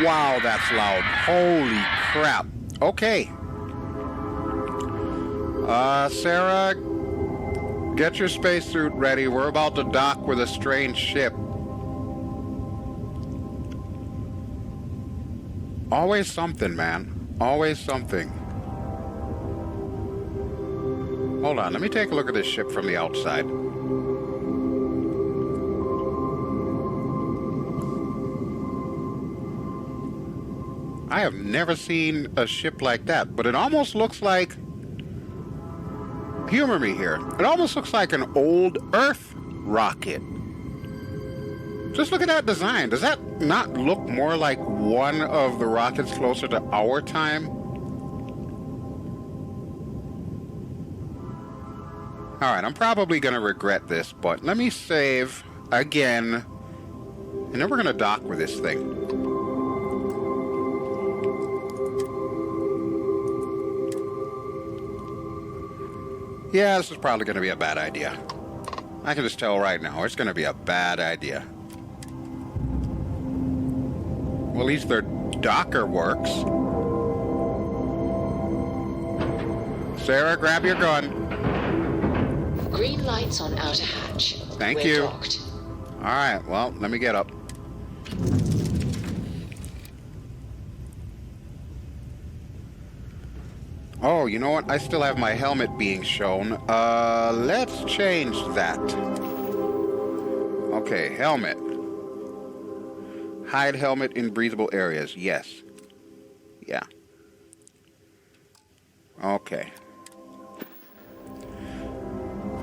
Wow, that's loud. Holy crap. Okay. Sarah, get your spacesuit ready. We're about to dock with a strange ship. Always something, man. Always something. Hold on, let me take a look at this ship from the outside. I have never seen a ship like that, but it almost looks like... Humor me here. It almost looks like an old Earth rocket. Just look at that design. Does that not look more like one of the rockets closer to our time? Alright, I'm probably going to regret this, but let me save again, and then we're going to dock with this thing. Yeah, this is probably going to be a bad idea. I can just tell right now, it's going to be a bad idea. Well, at least their docker works. Sarah, grab your gun. Green lights on outer hatch. Thank We're you. docked. Alright, well, let me get up. Oh, you know what? I still have my helmet being shown. Let's change that. Okay, helmet. Hide helmet in breathable areas. Yes. Yeah. Okay.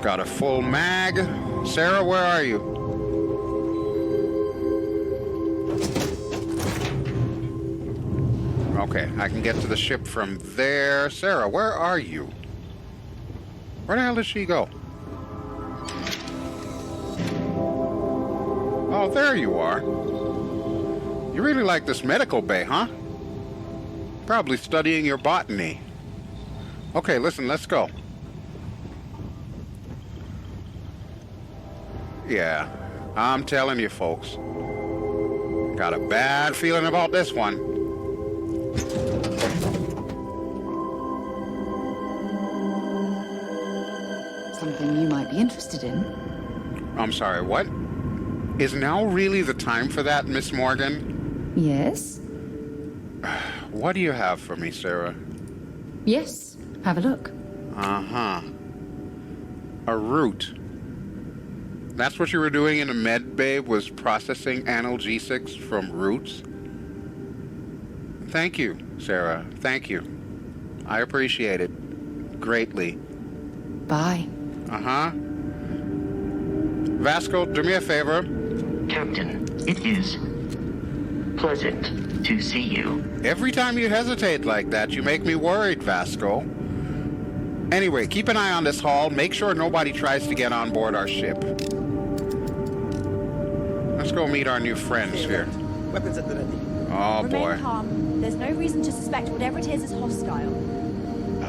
Got a full mag. Sarah, where are you? Okay, I can get to the ship from there. Sarah, where are you? Where the hell did she go? Oh, there you are. You really like this medical bay, huh? Probably studying your botany. Okay, listen, let's go. Yeah, I'm telling you, folks. Got a bad feeling about this one. Something you might be interested in. I'm sorry, what? Is now really the time for that, Miss Morgan? Yes? What do you have for me, Sarah? Yes. Have a look. Uh-huh. A root. That's what you were doing in the med bay, was processing analgesics from roots? Thank you, Sarah. Thank you. I appreciate it greatly. Bye. Uh-huh. Vasco, do me a favor. Captain, it is pleasant to see you. Every time you hesitate like that, you make me worried, Vasco. Anyway, keep an eye on this hall. Make sure nobody tries to get on board our ship. Let's go meet our new friends here. Weapons at the ready. Oh, Remain boy. calm. There's no reason to suspect whatever it is hostile.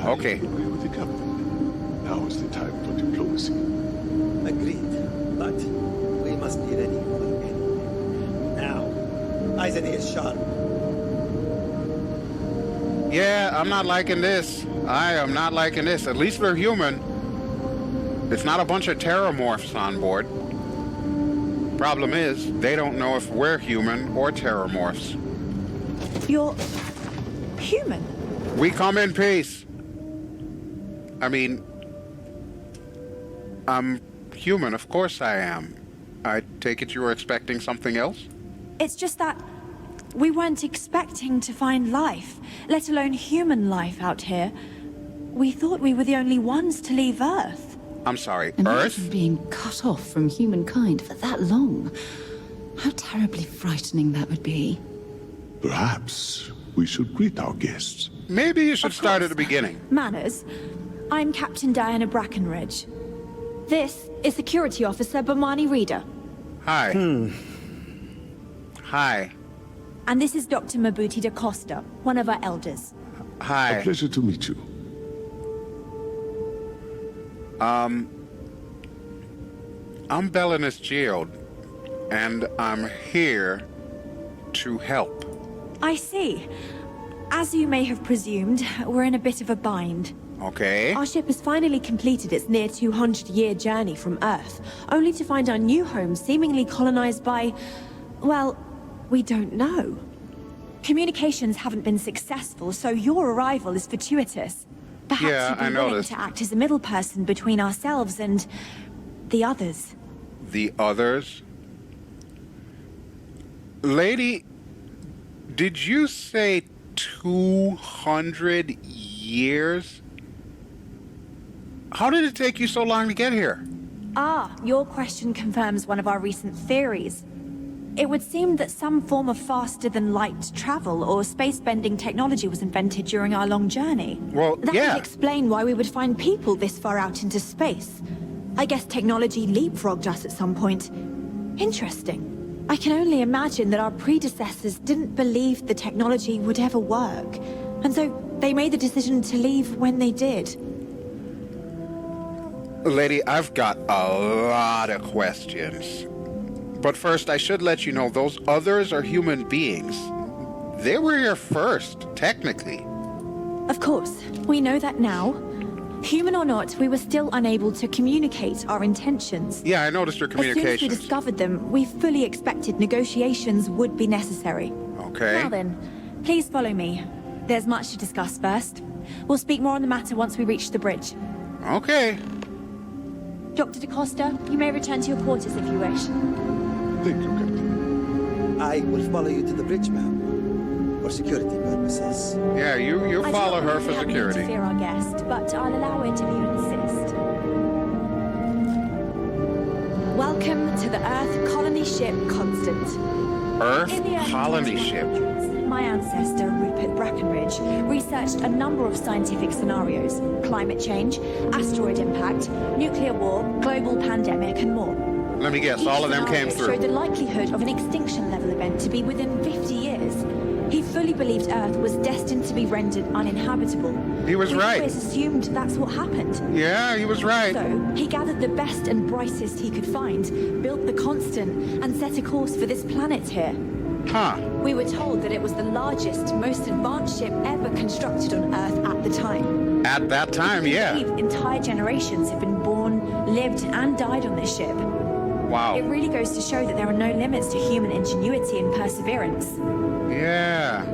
Okay. I agree with the captain. Now is the time for diplomacy. Agreed. But we must be ready for anything. Now, eyes and ears sharp. Yeah, I'm not liking this. I am not liking this. At least they're human. It's not a bunch of terramorphs on board. Problem is, they don't know if we're human or terramorphs. You're human? We come in peace. I mean, I'm human, of course I am. I take it you were expecting something else? It's just that we weren't expecting to find life, let alone human life out here. We thought we were the only ones to leave Earth. I'm sorry, Imagine Earth? being cut off from humankind for that long. How terribly frightening that would be. Perhaps we should greet our guests. Maybe you should start at the beginning. Manners. I'm Captain Diana Brackenridge. This is Security Officer Bomani Reader. Hi. Hi. And this is Dr. Mabuti da Costa, one of our elders. Hi. A pleasure to meet you. I'm BelGeode, and I'm here to help. I see. As you may have presumed, we're in a bit of a bind. Okay. Our ship has finally completed its near 200-year journey from Earth, only to find our new home seemingly colonized by... well, we don't know. Communications haven't been successful, so your arrival is fortuitous. Perhaps Yeah, you'd be I willing noticed. to act as a middle person between ourselves and... the others. The others? Lady, did you say 200 years? How did it take you so long to get here? Ah, your question confirms one of our recent theories. It would seem that some form of faster-than-light travel or space-bending technology was invented during our long journey. Well, that would explain why we would find people this far out into space. I guess technology leapfrogged us at some point. Interesting. I can only imagine that our predecessors didn't believe the technology would ever work, and so they made the decision to leave when they did. Lady, I've got a lot of questions. But first, I should let you know those others are human beings. They were here first, technically. Of course, we know that now. Human or not, we were still unable to communicate our intentions. Yeah, I noticed your As soon as we communications. discovered them, we fully expected negotiations would be necessary. Okay. Now then, please follow me. There's much to discuss first. We'll speak more on the matter once we reach the bridge. Okay. Dr. DaCosta, you may return to your quarters if you wish. Thank you, Captain. I will follow you to the bridge, ma'am, for security purposes. Yeah, you I follow don't her for really security. interfere our guest, but I'll allow it if you insist. Welcome to the Earth colony ship Constant. Earth In the Earth colony ship. My ancestor, Rupert Brackenridge, researched a number of scientific scenarios: climate change, asteroid impact, nuclear war, global pandemic, and more. Let me guess, all of them came Each through. scenario showed the likelihood of an extinction-level event to be within 50 years. He fully believed Earth was destined to be rendered uninhabitable. He was We right. always assumed that's what happened. Yeah, he was right. So, he gathered the best and brightest he could find, built the Constant, and set a course for this planet here. Huh. We were told that it was the largest, most advanced ship ever constructed on Earth at the time. At that time, We yeah. believe entire generations have been born, lived, and died on this ship. Wow. It really goes to show that there are no limits to human ingenuity and perseverance. Yeah.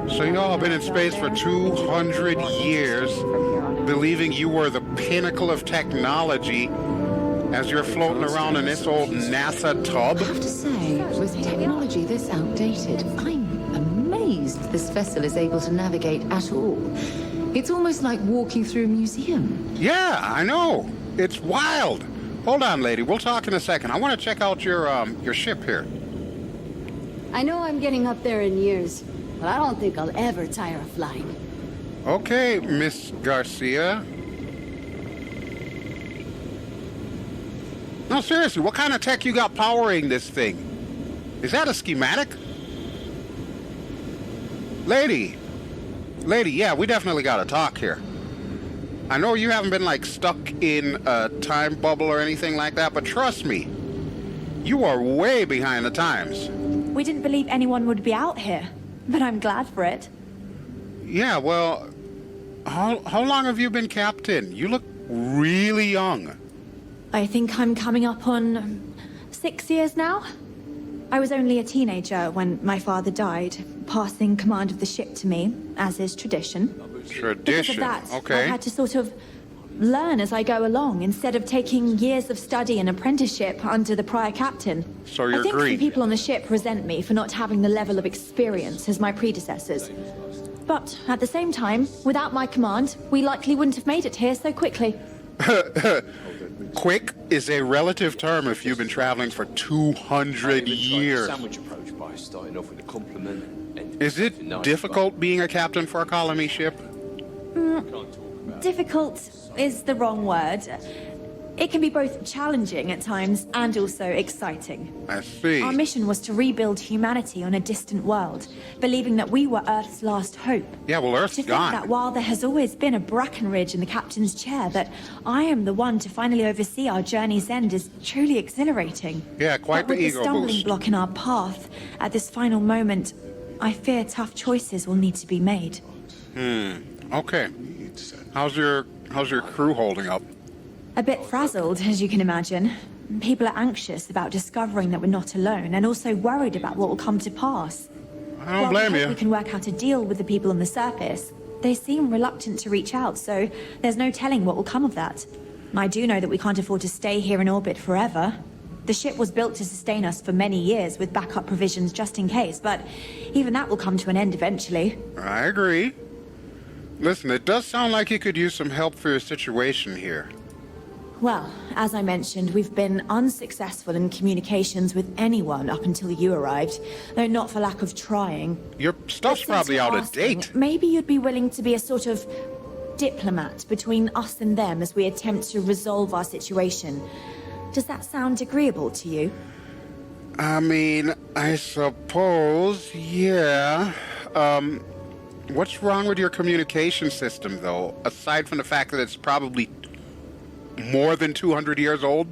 So you all have been in space for 200 years, believing you were the pinnacle of technology as you're floating around in this old NASA tub? I have to say, with technology this outdated, I'm amazed this vessel is able to navigate at all. It's almost like walking through a museum. Yeah, I know. It's wild. Hold on, lady. We'll talk in a second. I want to check out your ship here. I know I'm getting up there in years, but I don't think I'll ever tire of flying. Okay, Miss Garcia. No, seriously, what kind of tech you got powering this thing? Is that a schematic? Lady, yeah, we definitely got to talk here. I know you haven't been, like, stuck in a time bubble or anything like that, but trust me, you are way behind the times. We didn't believe anyone would be out here, but I'm glad for it. Yeah, well, how long have you been captain? You look really young. I think I'm coming up on 6 years now. I was only a teenager when my father died, passing command of the ship to me, as is tradition. Because of that, okay. I had to sort of learn as I go along, instead of taking years of study and apprenticeship under the prior captain. So you're I think green. some people on the ship resent me for not having the level of experience as my predecessors. But at the same time, without my command, we likely wouldn't have made it here so quickly. Quick is a relative term if you've been traveling for 200 years. Sandwich approach by starting off with a compliment. Is it difficult being a captain for a colony ship? Difficult is the wrong word. It can be both challenging at times and also exciting. I see. Our mission was to rebuild humanity on a distant world, believing that we were Earth's last hope. Yeah, well, Earth's To think gone. that while there has always been a Brackenridge in the captain's chair, that I am the one to finally oversee our journey's end is truly exhilarating. Yeah, quite But the with the ego stumbling boost. block in our path, at this final moment, I fear tough choices will need to be made. Okay. How's your crew holding up? A bit frazzled, as you can imagine. People are anxious about discovering that we're not alone, and also worried about what will come to pass. I don't blame you. We can work out a deal with the people on the surface. They seem reluctant to reach out, so there's no telling what will come of that. I do know that we can't afford to stay here in orbit forever. The ship was built to sustain us for many years with backup provisions just in case, but even that will come to an end eventually. I agree. Listen, it does sound like you could use some help for your situation here. Well, as I mentioned, we've been unsuccessful in communications with anyone up until you arrived, though not for lack of trying. Your stuff's probably out of date. Maybe you'd be willing to be a sort of diplomat between us and them as we attempt to resolve our situation. Does that sound agreeable to you? I mean, I suppose, yeah. What's wrong with your communication system, though? Aside from the fact that it's probably more than 200 years old?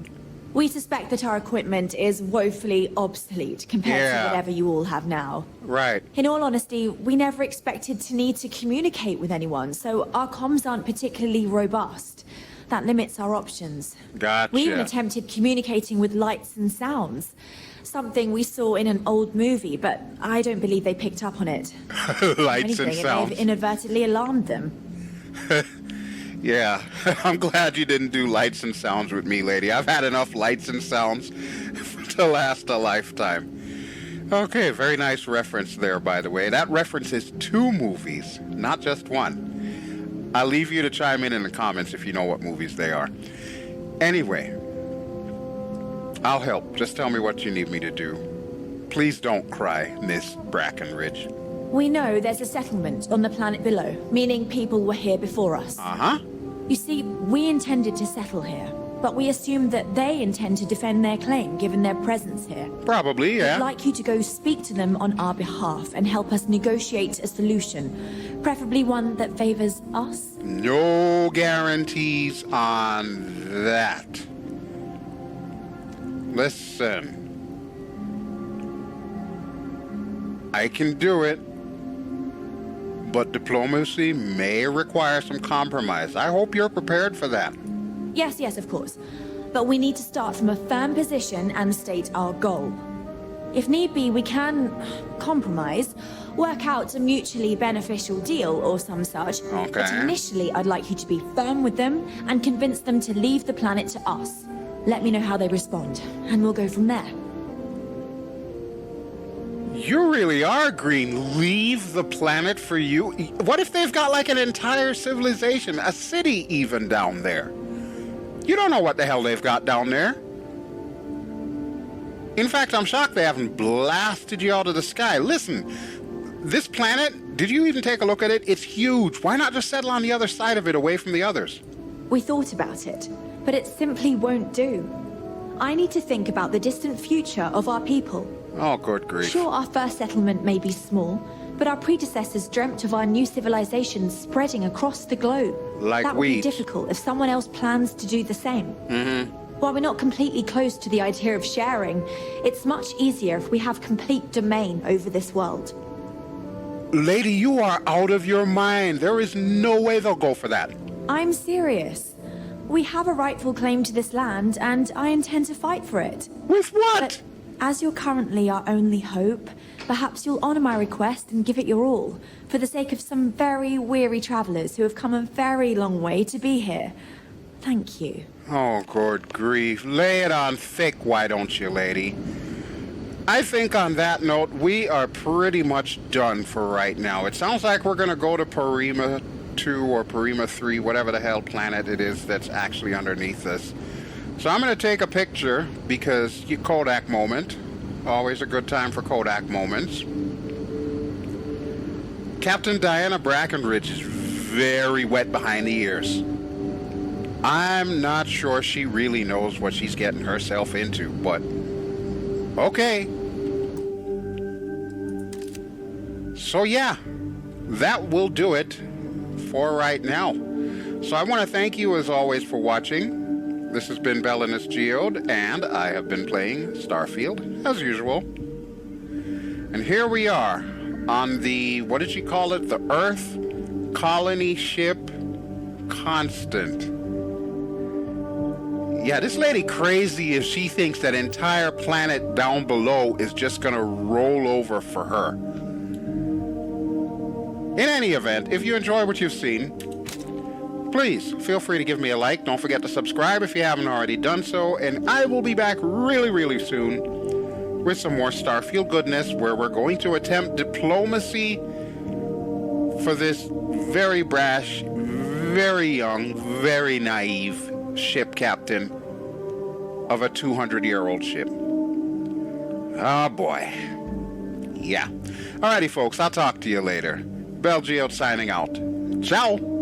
We suspect that our equipment is woefully obsolete compared to whatever you all have now. Right. In all honesty, we never expected to need to communicate with anyone, so our comms aren't particularly robust. That limits our options. Gotcha. We even attempted communicating with lights and sounds. Something we saw in an old movie, but I don't believe they picked up on it. Lights and sounds. It may have inadvertently alarmed them. Yeah, I'm glad you didn't do lights and sounds with me, lady. I've had enough lights and sounds to last a lifetime. Okay, very nice reference there, by the way. That references 2 movies, not just one. I'll leave you to chime in the comments if you know what movies they are. Anyway, I'll help. Just tell me what you need me to do. Please don't cry, Miss Brackenridge. We know there's a settlement on the planet below, meaning people were here before us. Uh-huh. You see, we intended to settle here, but we assumed that they intend to defend their claim given their presence here. Probably, yeah. We'd like you to go speak to them on our behalf and help us negotiate a solution, preferably one that favors us. No guarantees on that. Listen. I can do it, but diplomacy may require some compromise. I hope you're prepared for that. Yes, of course. But we need to start from a firm position and state our goal. If need be, we can compromise, work out a mutually beneficial deal or some such. Okay. But initially, I'd like you to be firm with them and convince them to leave the planet to us. Let me know how they respond, and we'll go from there. You really are green. Leave the planet for you? What if they've got like an entire civilization, a city even down there? You don't know what the hell they've got down there. In fact, I'm shocked they haven't blasted you out of the sky. Listen, this planet, did you even take a look at it? It's huge. Why not just settle on the other side of it away from the others? We thought about it, but it simply won't do. I need to think about the distant future of our people. Oh, good grief. Sure, our first settlement may be small, but our predecessors dreamt of our new civilization spreading across the globe. Like that would be weeds. difficult if someone else plans to do the same. Mm-hmm. While we're not completely close to the idea of sharing, it's much easier if we have complete domain over this world. Lady, you are out of your mind. There is no way they'll go for that. I'm serious. We have a rightful claim to this land, and I intend to fight for it. With what? But as you're currently our only hope, perhaps you'll honor my request and give it your all, for the sake of some very weary travelers who have come a very long way to be here. Thank you. Oh, good grief. Lay it on thick, why don't you, lady? I think on that note, we are pretty much done for right now. It sounds like we're going to go to Parima 2 or Parima 3, whatever the hell planet it is that's actually underneath us. So I'm going to take a picture because Kodak moment. Always a good time for Kodak moments. Captain Diana Brackenridge is very wet behind the ears. I'm not sure she really knows what she's getting herself into, but okay. So yeah, that will do it for right now. So I want to thank you as always for watching. This has been BelGeode, and I have been playing Starfield as usual. And here we are on the, what did she call it? The Earth Colony Ship Constant. Yeah, this lady crazy if she thinks that entire planet down below is just gonna roll over for her. In any event, if you enjoy what you've seen, please feel free to give me a like. Don't forget to subscribe if you haven't already done so, and I will be back really, really soon with some more Starfield goodness, where we're going to attempt diplomacy for this very brash, very young, very naive ship captain of a 200-year-old ship. Oh boy. Yeah. Alrighty folks, I'll talk to you later. BelGeode signing out. Ciao!